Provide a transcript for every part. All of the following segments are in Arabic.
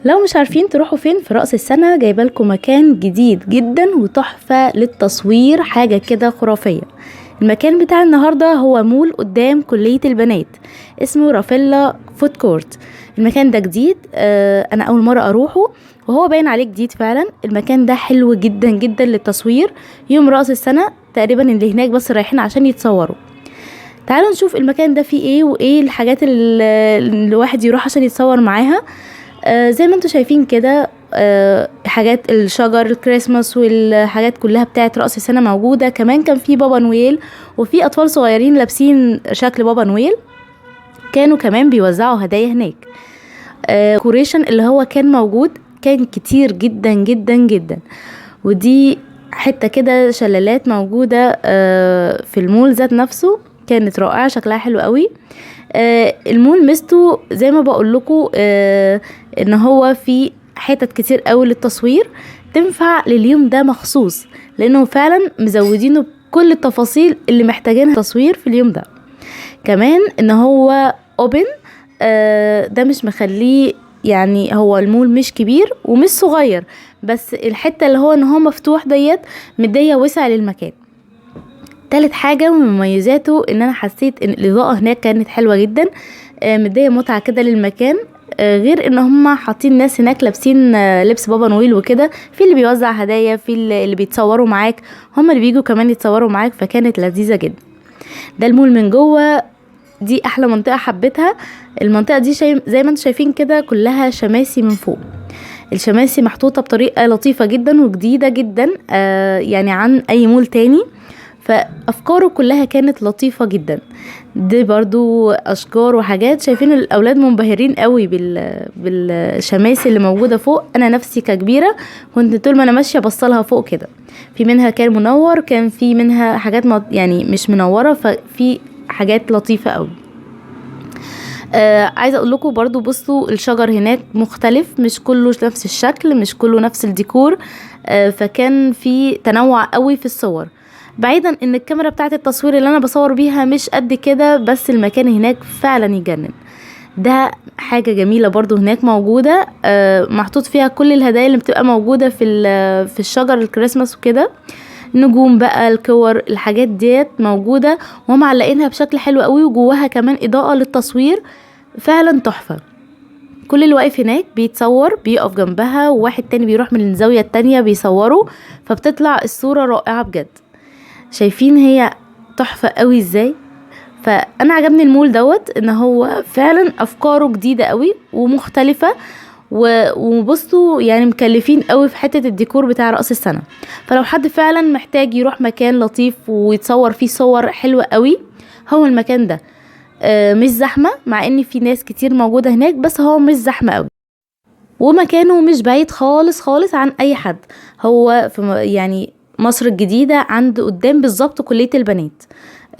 لو مش عارفين تروحوا فين في رأس السنة، جايبالكم مكان جديد جدا وتحفة للتصوير، حاجة كده خرافية. المكان بتاع النهاردة هو مول قدام كلية البنات، اسمه رافيلا فود كورت. المكان ده جديد، انا اول مرة اروحه، وهو باين عليه جديد فعلا. المكان ده حلو جدا جدا للتصوير يوم رأس السنة تقريبا، اللي هناك بس رايحين عشان يتصوروا. تعالوا نشوف المكان ده فيه ايه وايه الحاجات اللي الواحد يروح عشان يتصور معاها. زي ما انتوا شايفين كده، حاجات الشجر الكريسماس والحاجات كلها بتاعت رأس السنة موجودة. كمان كان في بابا نويل، وفي أطفال صغيرين لابسين شكل بابا نويل، كانوا كمان بيوزعوا هدايا هناك. كوريشن اللي هو كان موجود كان كتير جدا جدا جدا. ودي حتة كده شلالات موجودة في المول ذات نفسه، كانت رائعة، شكلها حلو قوي. المول ميزته زي ما بقول لكم ان هو في حتت كتير قوي للتصوير، تنفع لليوم ده مخصوص، لانه فعلا مزودينه بكل التفاصيل اللي محتاجينها تصوير في اليوم ده. كمان ان هو اوبن، ده مش مخليه، يعني هو المول مش كبير ومش صغير، بس الحتة اللي هو ان هو مفتوح ديت مدية وسع للمكان. تالت حاجة من مميزاته ان انا حسيت ان الاضاءة هناك كانت حلوة جدا، مدية متعة كده للمكان. غير ان هم حاطين ناس هناك لابسين لبس بابا نويل وكده، في اللي بيوزع هدايا، في اللي بيتصوروا معاك، هم اللي بيجوا كمان يتصوروا معاك، فكانت لذيذة جدا. ده المول من جوه، دي احلى منطقة حبيتها. المنطقة دي زي ما انتم شايفين كده كلها شماسي من فوق. الشماسي محطوطة بطريقة لطيفة جدا وجديدة جدا، يعني عن اي مول تاني، فافكاره كلها كانت لطيفة جدا. دي برضو اشجار وحاجات، شايفين الاولاد منبهرين قوي بالشماسي اللي موجودة فوق. انا نفسي ككبيرة كنت طول ما انا ماشية بصلها فوق كده، في منها كان منور، كان في منها حاجات يعني مش منورة، ففي حاجات لطيفة قوي. عايزة اقول لكم برضو، بصوا الشجر هناك مختلف، مش كله نفس الشكل، مش كله نفس الديكور. فكان في تنوع قوي في الصور، بعيدا ان الكاميرا بتاعت التصوير اللي انا بصور بيها مش قد كده، بس المكان هناك فعلا يجنن. ده حاجة جميلة برضو هناك موجودة، محطوط فيها كل الهدايا اللي بتبقى موجودة في الشجر الكريسماس وكده. نجوم بقى، الكور، الحاجات ديت موجودة وهم معلقينها بشكل حلو قوي، وجواها كمان اضاءة للتصوير فعلا تحفة. كل اللي واقف هناك بيتصور بيقف جنبها، وواحد تاني بيروح من الزاوية التانية بيصوره، فبتطلع الصورة رائعة بجد. شايفين هي تحفة قوي ازاي؟ فانا عجبني المول دوت، ان هو فعلا افكاره جديدة قوي ومختلفة، وبصوا يعني مكلفين قوي في حتة الديكور بتاع رأس السنة. فلو حد فعلا محتاج يروح مكان لطيف ويتصور فيه صور حلوة قوي، هو المكان ده. مش زحمة، مع ان في ناس كتير موجودة هناك، بس هو مش زحمة قوي، ومكانه مش بعيد خالص خالص عن اي حد. هو في يعني مصر الجديدة، عند قدام بالظبط كلية البنات.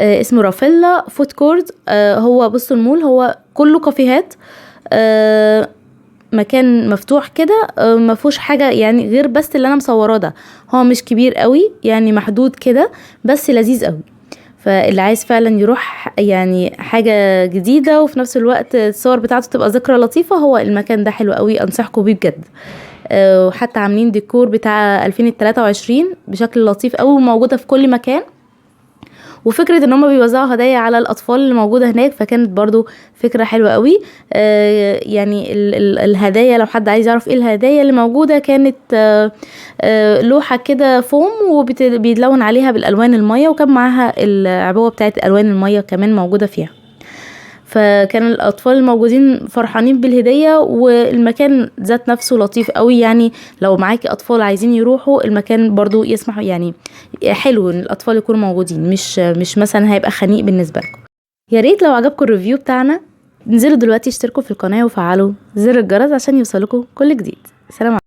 اسمه رافيلا فود كورت. هو بصوا المول هو كله كافيهات، مكان مفتوح كده، ما فيهوش حاجة يعني غير بس اللي انا مصوراه ده. هو مش كبير قوي، يعني محدود كده، بس لذيذ قوي. فاللي عايز فعلا يروح يعني حاجة جديدة وفي نفس الوقت الصور بتاعته تبقى ذكرى لطيفة، هو المكان ده حلو قوي، انصحكم بيه بجد. وحتى عاملين ديكور بتاع 2023 بشكل لطيف قوي، موجودة في كل مكان. وفكرة ان هم بيوزعوا هدايا على الاطفال اللي موجودة هناك، فكانت برضو فكرة حلوة قوي. يعني الهدايا، لو حد عايز يعرف ايه الهدايا اللي موجودة، كانت لوحة كده فوم وبيتلون عليها بالالوان المية، وكان معاها العبوة بتاعت الوان المية كمان موجودة فيها. فكان الاطفال الموجودين فرحانين بالهدية، والمكان ذات نفسه لطيف قوي. يعني لو معاكي اطفال عايزين يروحوا المكان برضو يسمح، يعني حلو ان الاطفال يكونوا موجودين، مش مثلا هيبقى خنيق بالنسبة لكم. يا ريت لو عجبكم الريفيو بتاعنا، انزلوا دلوقتي اشتركوا في القناة وفعلوا زر الجرس عشان يوصلكم كل جديد. سلام عليكم.